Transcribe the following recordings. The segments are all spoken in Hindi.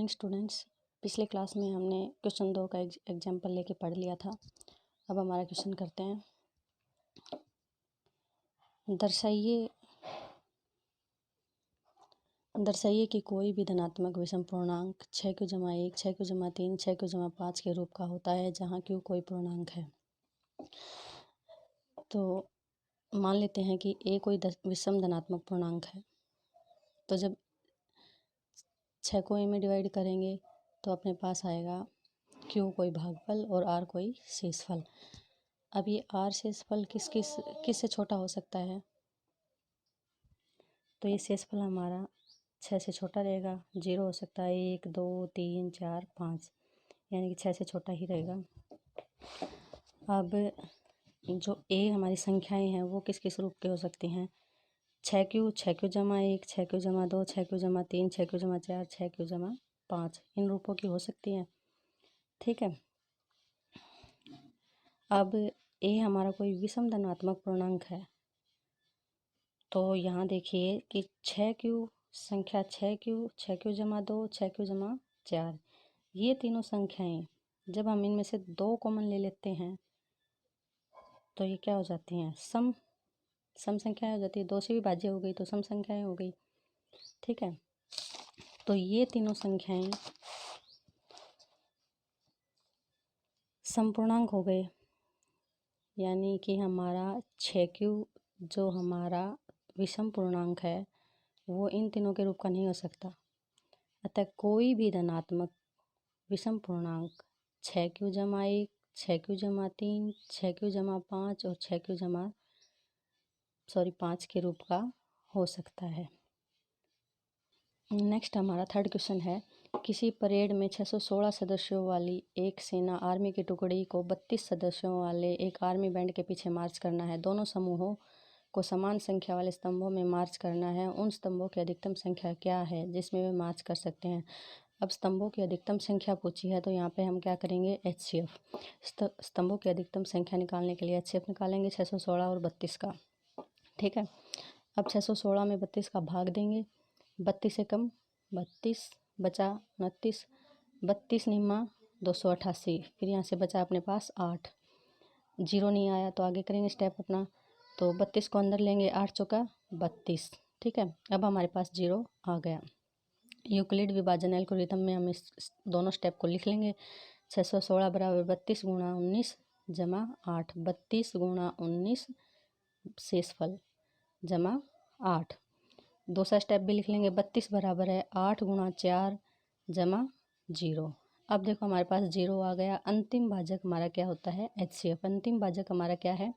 Morning students. पिछले क्लास में हमने क्वेश्चन 2 का एग्जाम्पल लेके पढ़ लिया था। अब हमारा क्वेश्चन करते हैं। दर्शाइए कि कोई भी धनात्मक विषम पूर्णांक 6q/1, 6q/3, 6q/5 के रूप का होता है जहाँ q कोई पूर्णांक है। तो मान लेते हैं कि a कोई विषम धनात्मक पूर्णांक है। तो जब 6 को a में डिवाइड करेंगे तो अपने पास आएगा q कोई भागफल और r कोई शेषफल। अब ये r शेषफल किस से छोटा हो सकता है? तो ये शेषफल हमारा 6 से छोटा रहेगा। 0 हो सकता है, 1, 2, 3, 4, 5, यानी कि 6 से छोटा ही रहेगा। अब जो a हमारी संख्याएं हैं वो किस किस रूप के हो सकती हैं? 6q, 6q/1, 6q/2, 6q/3, 6q/4, 6q/5, इन रूपों की हो सकती हैं। ठीक है। अब a हमारा कोई विषम धनात्मक पूर्णांक है। तो यहाँ देखिए कि 6q संख्या 6q, 6q/2, 6q/4, ये तीनों संख्याएं जब हम इनमें से 2 कॉमन ले लेते हैं तो ये क्या हो जाती हैं? सम संख्याएं हो जाती है। 2 से भी भाज्य हो गई तो सम संख्याएं हो गई। ठीक है। तो ये तीनों संख्याएं समपूर्णांक हो गए, यानी कि हमारा 6q जो हमारा विषम पूर्णांक है वो इन तीनों के रूप का नहीं हो सकता। अतः कोई भी धनात्मक विषम पूर्णांक 6q/1, 6q/3, 6q/5 और 5 के रूप का हो सकता है। नेक्स्ट हमारा थर्ड क्वेश्चन है। किसी परेड में 616 सदस्यों वाली एक सेना आर्मी की टुकड़ी को 32 सदस्यों वाले एक आर्मी बैंड के पीछे मार्च करना है। दोनों समूहों को समान संख्या वाले स्तंभों में मार्च करना है। उन स्तंभों की अधिकतम संख्या क्या है जिसमें वे मार्च कर सकते हैं? अब स्तंभों की अधिकतम संख्या पूछी है तो यहाँ पे हम क्या करेंगे? HCF। स्तंभों की अधिकतम संख्या निकालने के लिए HCF निकालेंगे 616 और 32 का। ठीक है। अब 616 में 32 का भाग देंगे। 32 से कम 32 बचा 29, 32 निम्मा 288, फिर यहाँ से बचा अपने पास 8। 0 नहीं आया तो आगे करेंगे स्टेप अपना। तो 32 को अंदर लेंगे, 8 चौका 32। ठीक है। अब हमारे पास 0 आ गया। यूक्लिड विभाजन एल्गोरिथम में हम इस दोनों स्टेप को लिख लेंगे। 616 बराबर 32 × 19 जमा 8, 32 × 19 शेषफल जमा 8। दूसरा स्टेप भी लिख लेंगे। 32 बराबर है 8 × 4 जमा 0। अब देखो हमारे पास 0 आ गया। अंतिम भाजक हमारा क्या होता है? HCF। अंतिम भाजक हमारा क्या है?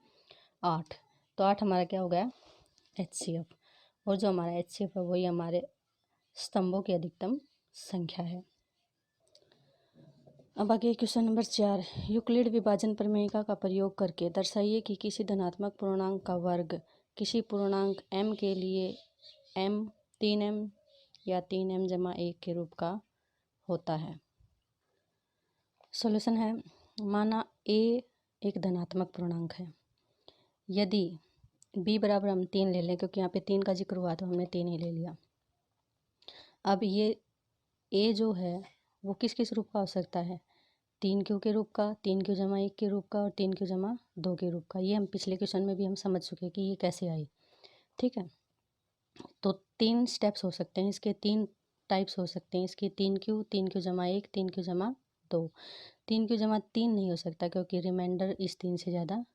8। तो 8 हमारा क्या हो गया? HCF। और जो हमारा HCF है वही हमारे स्तंभों की अधिकतम संख्या है। अब आगे क्वेश्चन नंबर 4। यूक्लिड विभाजन प्रमेयिका का प्रयोग करके दर्शाइए कि किसी धनात्मक पूर्णांक का वर्ग किसी पूर्णांक m के लिए m 3m या 3m/1 के रूप का होता है। सॉल्यूशन है। माना a एक धनात्मक पूर्णांक है। यदि b बराबर हम 3 ले लें, क्योंकि यहाँ पे 3 का जिक्र हुआ तो हमने 3 ही ले लिया। अब ये a जो है वो किस किस रूप का हो सकता है? 3q के रूप का, 3q/1 के रूप का और 3q/2 के रूप का। ये हम पिछले क्वेश्चन में भी हम समझ चुके कि ये कैसे आई। ठीक है। तो 3 स्टेप्स हो सकते हैं इसके, 3 टाइप्स हो सकते हैं इसके। 3q, 3q/1, 3q/2। 3q/3 नहीं हो सकता क्योंकि रिमाइंडर इस 3 से ज़्यादा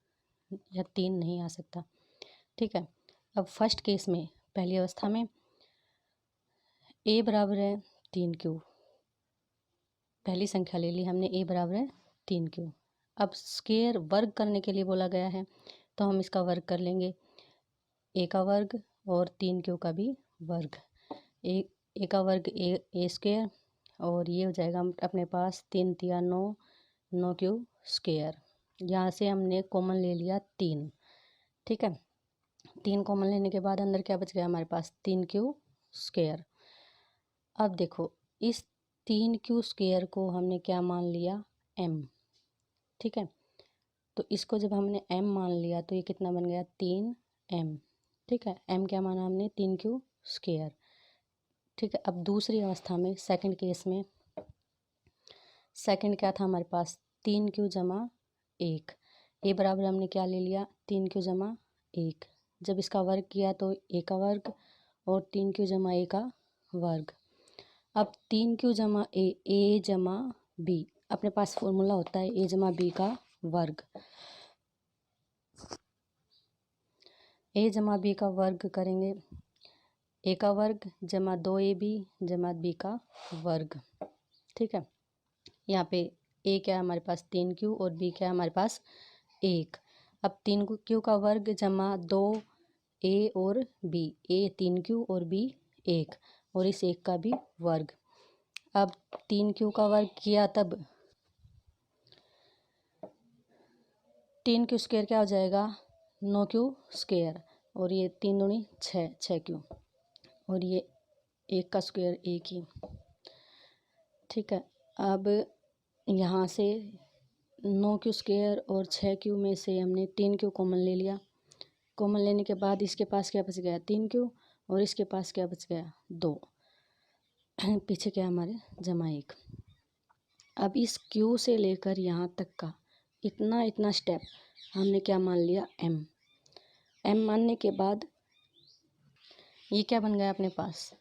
या 3 नहीं आ सकता। ठीक है। अब फर्स्ट केस में पहली अवस्था में a बराबर है 3q, पहली संख्या ले ली हमने, a बराबर है 3q। अब स्क्वायर वर्ग करने के लिए बोला गया है तो हम इसका वर्ग कर लेंगे। a का वर्ग और 3q का भी वर्ग। a का वर्ग a स्क्वायर और ये हो जाएगा अपने पास 3 × 9, 9q स्क्वायर। यहाँ से हमने कॉमन ले लिया 3। ठीक है। 3 कॉमन लेने के बाद अंदर क्या बच गया हमारे पास? 3q square. अब देखो इस 3q स्क्वायर को हमने क्या मान लिया? m। ठीक है। तो इसको जब हमने m मान लिया तो ये कितना बन गया? 3m। ठीक है। m क्या माना हमने? 3q square. ठीक है। अब दूसरी अवस्था में सेकंड केस में सेकंड क्या था हमारे पास, 3q जमा 1। ए बराबर हमने क्या ले लिया, 3q जमा 1। जब इसका वर्ग किया तो ए का वर्ग और 3q जमा ए का वर्ग। अब 3q जमा ए जमा बी, अपने पास फॉर्मूला होता है ए जमा बी का वर्ग। ए जमा बी का वर्ग करेंगे, ए का वर्ग जमा 2ab जमा बी का वर्ग। ठीक है, यहाँ पे ए क्या है हमारे पास 3q और बी क्या है हमारे पास 1। अब 3q का वर्ग जमा 2a और b, ए 3q और b 1 और इस 1 का भी वर्ग। अब 3q का वर्ग किया तब 3q स्क्वायर क्या हो जाएगा, 9q स्क्वायर और ये 3 दूनी 6q और ये 1 का स्क्वायर 1 ही। ठीक है, अब यहाँ से 9q स्क्वायर और 6q में से हमने 3q कॉमन ले लिया। कॉमन लेने के बाद इसके पास क्या बच गया, 3q और इसके पास क्या बच गया, 2। पीछे क्या हमारे जमा 1। अब इस q से लेकर यहाँ तक का इतना स्टेप हमने क्या मान लिया, m मानने के बाद ये क्या बन गया अपने पास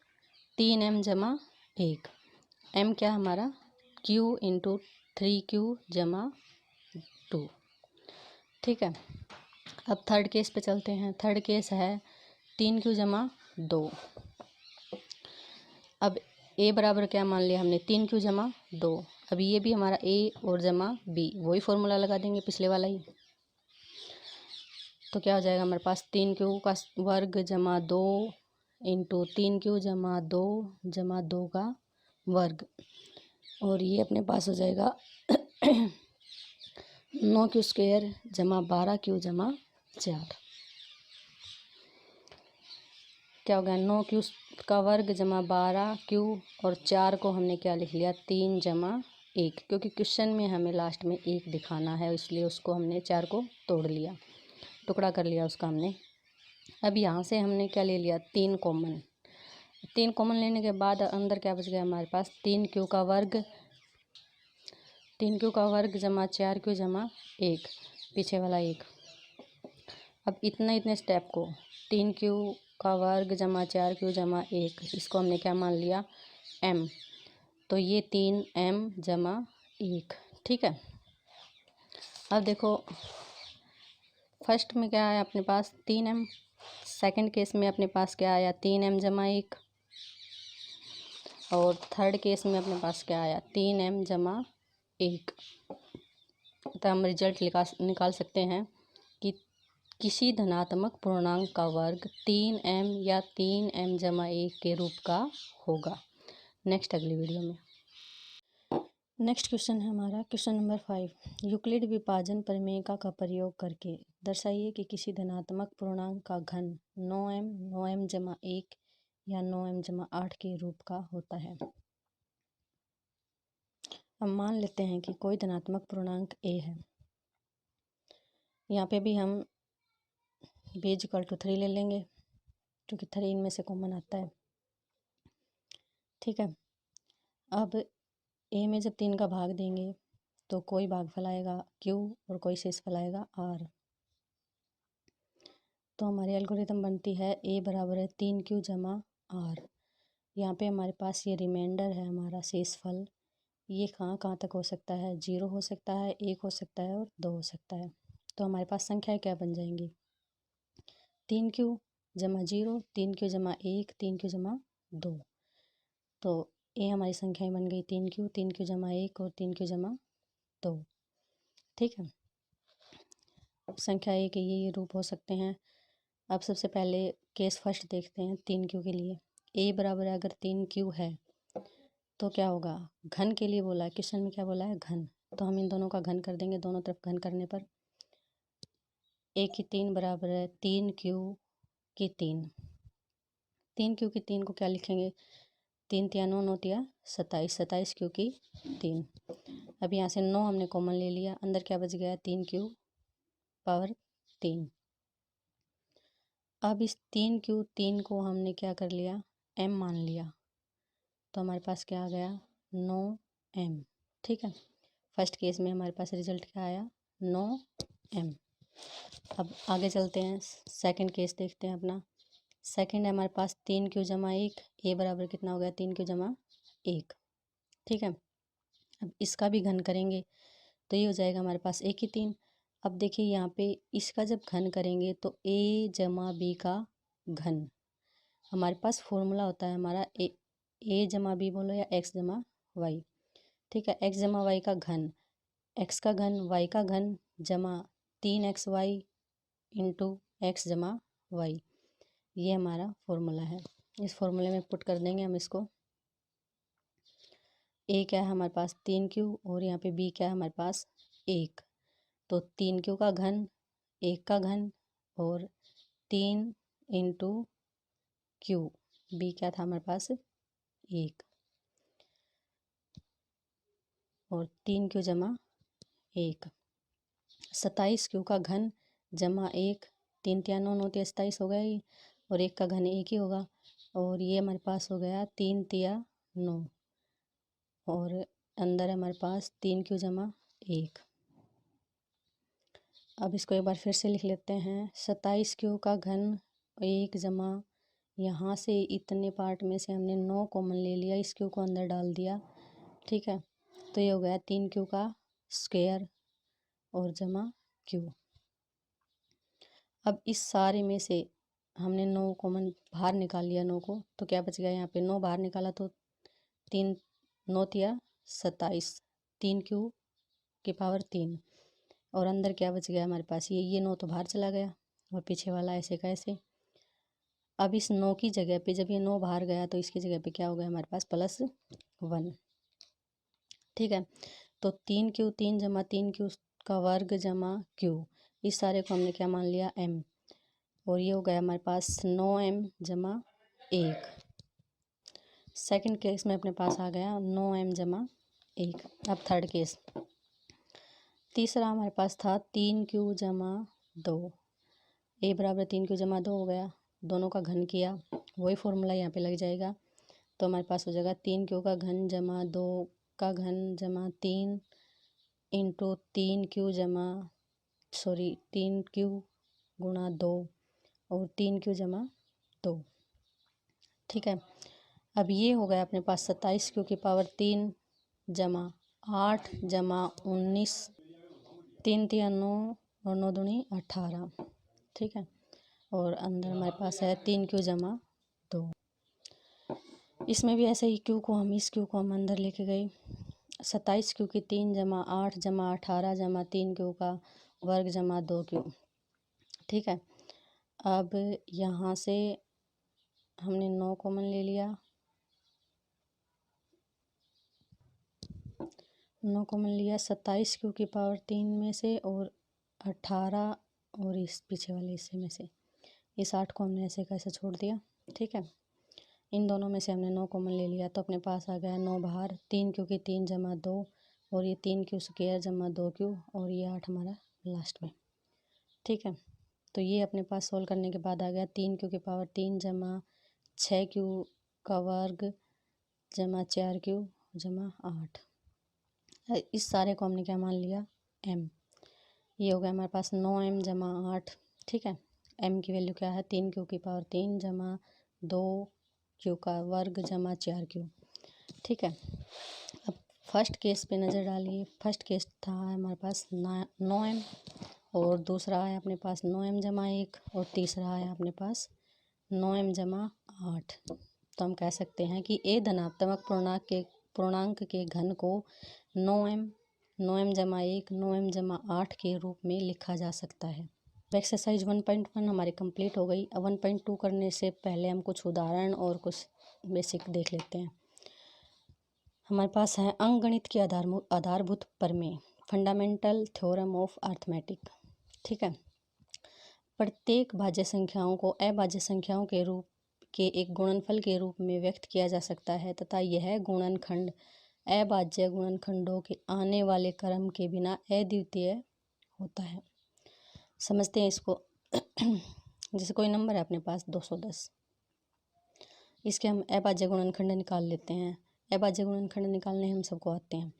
3m जमा 1। m क्या हमारा q इंटू 3q जमा 2। ठीक है, अब थर्ड केस पे चलते हैं। थर्ड केस है 3q जमा 2। अब a बराबर क्या मान लिया हमने, 3q जमा 2। अब ये भी हमारा a और जमा b, वही फॉर्मूला लगा देंगे पिछले वाला ही। तो क्या हो जाएगा हमारे पास 3q का वर्ग जमा 2 इंटू 3q जमा 2 का वर्ग और ये अपने पास हो जाएगा 9q स्क्वायर जमा 12q जमा 4। क्या हो गया, 9q का वर्ग जमा 12q और 4 को हमने क्या लिख लिया, 3 जमा 1, क्योंकि क्वेश्चन में हमें लास्ट में 1 दिखाना है इसलिए उसको हमने 4 को तोड़ लिया, टुकड़ा कर लिया उसका हमने। अब यहाँ से हमने क्या ले लिया, 3 कॉमन। 3 कॉमन लेने के बाद अंदर क्या बच गया हमारे पास, 3q का वर्ग, 3q का वर्ग जमा 4q जमा 1, पीछे वाला 1। अब इतने स्टेप को 3q का वर्ग जमा 4q जमा 1 इसको हमने क्या मान लिया, m। तो ये 3m जमा 1। ठीक है, अब देखो फर्स्ट में क्या आया अपने पास 3m, सेकंड केस में अपने पास क्या आया 3m जमा 1 और थर्ड केस में अपने पास क्या आया 3m जमा 1। तो हम रिजल्ट निकाल सकते हैं कि किसी धनात्मक पूर्णांक का वर्ग 3m या 3m जमा 1 के रूप का होगा। नेक्स्ट अगली वीडियो में। नेक्स्ट क्वेश्चन है हमारा क्वेश्चन नंबर 5। यूक्लिड विभाजन प्रमेय का प्रयोग करके दर्शाइए कि किसी धनात्मक पूर्णांक का घन 9m जमा 1 या 9m जमा 8 के रूप का होता है। अब मान लेते हैं कि कोई धनात्मक पूर्णांक a है। यहाँ पे भी हम b = 3 ले लेंगे क्योंकि 3 इनमें से कॉमन आता है। ठीक है, अब a में जब 3 का भाग देंगे तो कोई भागफल आएगा q और कोई शेषफल आएगा r। तो हमारी एल्गोरिथम बनती है a बराबर है 3q जमा r। यहाँ पे हमारे पास ये रिमाइंडर है हमारा शेषफल, ये कहाँ तक हो सकता है, 0 हो सकता है, 1 हो सकता है और 2 हो सकता है। तो हमारे पास संख्याएं क्या बन जाएंगी, 3q जमा 0, 3q जमा 1, 3q जमा 2। तो ये हमारी संख्याएं बन गई 3q, 3q जमा 1 और 3q जमा 2। ठीक है, संख्या ए के ये रूप हो सकते हैं। अब सबसे पहले केस फर्स्ट देखते हैं 3q के लिए। a बराबर है अगर 3q है तो क्या होगा, घन के लिए बोला है, क्वेश्चन में क्या बोला है, घन। तो हम इन दोनों का घन कर देंगे, दोनों तरफ घन करने पर a की 3 बराबर है 3q की 3। 3q की 3 को क्या लिखेंगे, 3 तिया 9, 9 तिया 27, 27q की 3। अब यहाँ से 9 हमने कॉमन ले लिया, अंदर क्या बच गया 3q पावर 3। अब इस 3q 3 को हमने क्या कर लिया, m मान लिया। तो हमारे पास क्या आ गया 9m। ठीक है। फर्स्ट केस में हमारे पास रिजल्ट क्या आया, 9m। अब आगे चलते हैं, सेकंड केस देखते हैं अपना। सेकंड है हमारे पास 3q जमा 1, ए बराबर कितना हो गया, 3q जमा 1। ठीक है। अब इसका भी घन करेंगे तो ये हो जाएगा हमारे पास 1 की 3। अब देखिए यहाँ पे इसका जब घन करेंगे तो a जमा b का घन, हमारे पास फॉर्मूला होता है हमारा ए जमा बी बोलो या x जमा वाई। ठीक है, x जमा वाई का घन, x का घन y का घन जमा 3xy इंटू एक्स जमा वाई, ये हमारा फॉर्मूला है। इस फॉर्मूले में पुट कर देंगे हम इसको। ए क्या है हमारे पास 3q और यहाँ पे बी क्या है हमारे पास 1, तो 3q का घन 1 का घन और 3 इंटू क्यू, बी क्या था हमारे पास 1 और 3q जमा 1, 27q का घन जमा 1, 3 तिया 9, 9 तिया 27 हो गया ये, और 1 का घन 1 ही होगा, और ये हमारे पास हो गया 3 तिया 9, और अंदर है हमारे पास 3q जमा 1। अब इसको एक बार फिर से लिख लेते हैं, 27q का घन 1 जमा, यहाँ से इतने पार्ट में से हमने 9 कॉमन ले लिया, इस q को अंदर डाल दिया। ठीक है, तो ये हो गया 3q का स्क्वायर और जमा q। अब इस सारे में से हमने 9 कॉमन बाहर निकाल लिया 9 को, तो क्या बच गया यहाँ पे 9 बाहर निकाला तो 3 9 तिया 27, 3q की पावर 3, और अंदर क्या बच गया हमारे पास ये 9 तो बाहर चला गया और पीछे वाला ऐसे का ऐसे। अब इस 9 की जगह पे जब ये 9 बाहर गया तो इसकी जगह पे क्या हो गया हमारे पास +1। ठीक है, तो 3q 3 जमा 3q का वर्ग जमा q, इस सारे को हमने क्या मान लिया m, और ये हो गया हमारे पास 9m जमा 1। सेकंड केस में अपने पास आ गया 9m जमा 1। अब थर्ड केस, तीसरा हमारे पास था 3q जमा 2, ए बराबर 3q जमा 2 हो गया, दोनों का घन किया, वही फॉर्मूला यहाँ पे लग जाएगा, तो हमारे पास हो जाएगा 3q का घन जमा 2 का घन जमा 3 इंटू 3q जमा 3q गुणा 2 और 3q जमा 2। ठीक है, अब ये हो गया अपने पास 27q की पावर 3 जमा 8 जमा 19, 3 तिया 9 और 9 दूनी 18। ठीक है, और अंदर हमारे पास है 3q जमा 2। इसमें भी ऐसे ही q को हम इस q को हम अंदर लेके गए, 27q की 3 जमा 8 जमा 18 जमा 3q का वर्ग जमा 2q। ठीक है, अब यहाँ से हमने 9 कॉमन ले लिया, 9 कॉमन लिया 27q की पावर 3 में से और 18 और इस पीछे वाले हिस्से में से, इस 8 को हमने ऐसे कैसे छोड़ दिया। ठीक है, इन दोनों में से हमने 9 कॉमन ले लिया तो अपने पास आ गया 9 बाहर, 3q की 3 जमा 2 और ये 3q स्क्वायर जमा 2q और ये 8 हमारा लास्ट में। ठीक है, तो ये अपने पास सोल्व करने के बाद आ गया 3q की पावर 3 जमा 6q का वर्ग जमा 4q जमा 8। इस सारे को हमने क्या मान लिया m, ये हो गया हमारे पास 9m जमा 8। ठीक है, m की वैल्यू क्या है 3q की पावर 3 जमा 2q का वर्ग जमा 4q। ठीक है, अब फर्स्ट केस पे नज़र डालिए, फर्स्ट केस था हमारे पास 9m और दूसरा है अपने पास 9m जमा 1 और तीसरा है अपने पास 9m जमा 8। तो हम कह सकते हैं कि ए धनात्मक पूर्णांक के घन को 9m जमा 1 9m जमा 8 के रूप में लिखा जा सकता है। एक्सरसाइज 1.1 हमारी कंप्लीट हो गई। अब 1.2 करने से पहले हम कुछ उदाहरण और कुछ बेसिक देख लेते हैं। हमारे पास है अंकगणित की आधारभूत प्रमेय, फंडामेंटल थ्योरम ऑफ अर्थमेटिक। ठीक है, प्रत्येक भाज्य संख्याओं को अभाज्य संख्याओं के रूप के एक गुणनफल के रूप में व्यक्त किया जा सकता है तथा यह गुणनखंड अभाज्य गुणनखंडों के आने वाले क्रम के बिना अद्वितीय होता है। समझते हैं इसको। जैसे कोई नंबर है अपने पास 210, इसके हम अभाज्य गुणनखंड निकाल लेते हैं। अभाज्य गुणनखंड निकालने हम सबको आते हैं।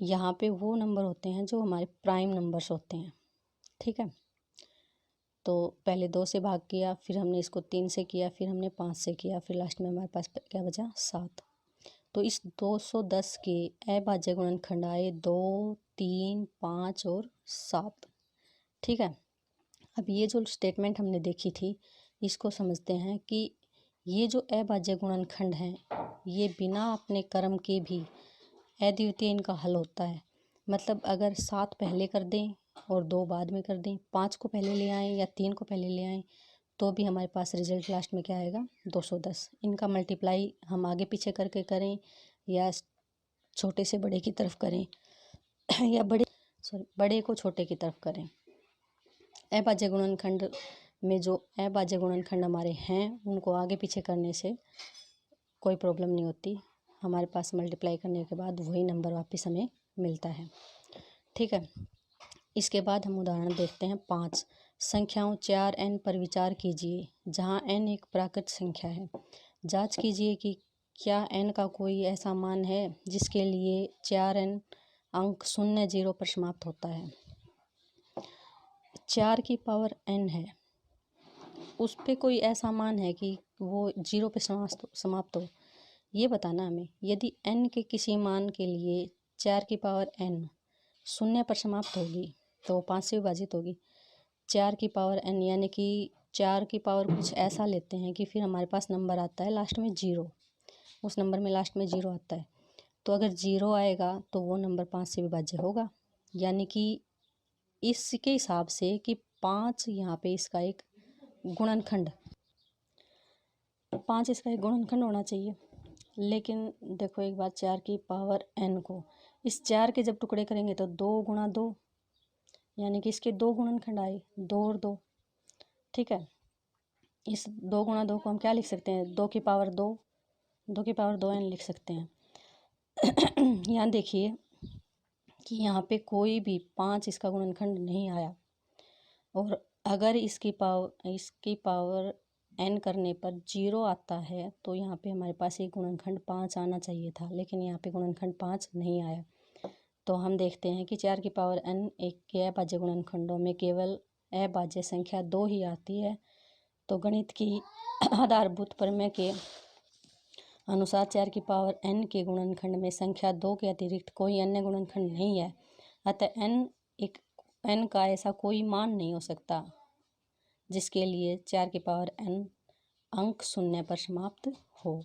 यहाँ पे वो नंबर होते हैं जो हमारे प्राइम नंबर्स होते हैं, ठीक है। तो पहले 2 से भाग किया, फिर हमने इसको 3 से किया, फिर हमने 5 से किया, फिर लास्ट में हमारे पास क्या बचा 7। तो इस 210 के अभाज्य गुणनखंड आए 2, 3, 5 और 7, ठीक है। अब ये जो स्टेटमेंट हमने देखी थी इसको समझते हैं कि ये जो अभाज्य गुणनखंड हैं ये बिना अपने कर्म के भी अद्वितीय इनका हल होता है। मतलब अगर 7 पहले कर दें और 2 बाद में कर दें, 5 को पहले ले आएँ या 3 को पहले ले आएँ, तो भी हमारे पास रिजल्ट लास्ट में क्या आएगा 210। इनका मल्टीप्लाई हम आगे पीछे करके करें या छोटे से बड़े की तरफ करें या बड़े को छोटे की तरफ करें। अभाज्य गुणनखंड में जो अभाज्य गुणनखंड हमारे हैं उनको आगे पीछे करने से कोई प्रॉब्लम नहीं होती, हमारे पास मल्टीप्लाई करने के बाद वही नंबर वापस हमें मिलता है, ठीक है। इसके बाद हम उदाहरण देखते हैं 5। संख्याओं 4n पर विचार कीजिए जहां n एक प्राकृत संख्या है। जांच कीजिए कि क्या n का कोई ऐसा मान है जिसके लिए 4n अंक 0, 0 पर समाप्त होता है। 4 की पावर n है, उस पे कोई ऐसा मान है कि वो 0 पे समाप्त हो, ये बताना हमें। यदि n के किसी मान के लिए 4 की पावर n 0 पर समाप्त होगी तो 5 से विभाजित होगी। 4 की पावर n यानी कि 4 की पावर कुछ ऐसा लेते हैं कि फिर हमारे पास नंबर आता है लास्ट में 0, उस नंबर में लास्ट में 0 आता है। तो अगर 0 आएगा तो वो नंबर 5 से विभाज्य होगा, यानी कि इसके हिसाब से कि 5 यहाँ पे इसका एक गुणनखंड 5 इसका एक गुणनखंड होना चाहिए। लेकिन देखो एक बात, 4 की पावर n को इस 4 के जब टुकड़े करेंगे तो 2 गुणा 2 यानी कि इसके 2 गुणनखंड आए, 2 और 2, ठीक है। इस 2 गुणा 2 को हम क्या लिख सकते हैं, 2 की पावर 2, 2 की पावर 2n लिख सकते हैं। यहाँ देखिए कि यहाँ पे कोई भी 5 इसका गुणनखंड नहीं आया, और अगर इसकी पावर n करने पर 0 आता है तो यहाँ पे हमारे पास एक गुणनखंड 5 आना चाहिए था, लेकिन यहाँ पे गुणनखंड 5 नहीं आया। तो हम देखते हैं कि 4 की पावर n एक के अभाज्य गुणनखंडों में केवल अभाज्य संख्या 2 ही आती है। तो गणित की आधारभूत प्रमेय के अनुसार 4 की पावर n के गुणनखंड में संख्या 2 के अतिरिक्त कोई अन्य गुणनखंड नहीं है, अतः n का ऐसा कोई मान नहीं हो सकता जिसके लिए 4 की पावर n अंक 0 पर समाप्त हो।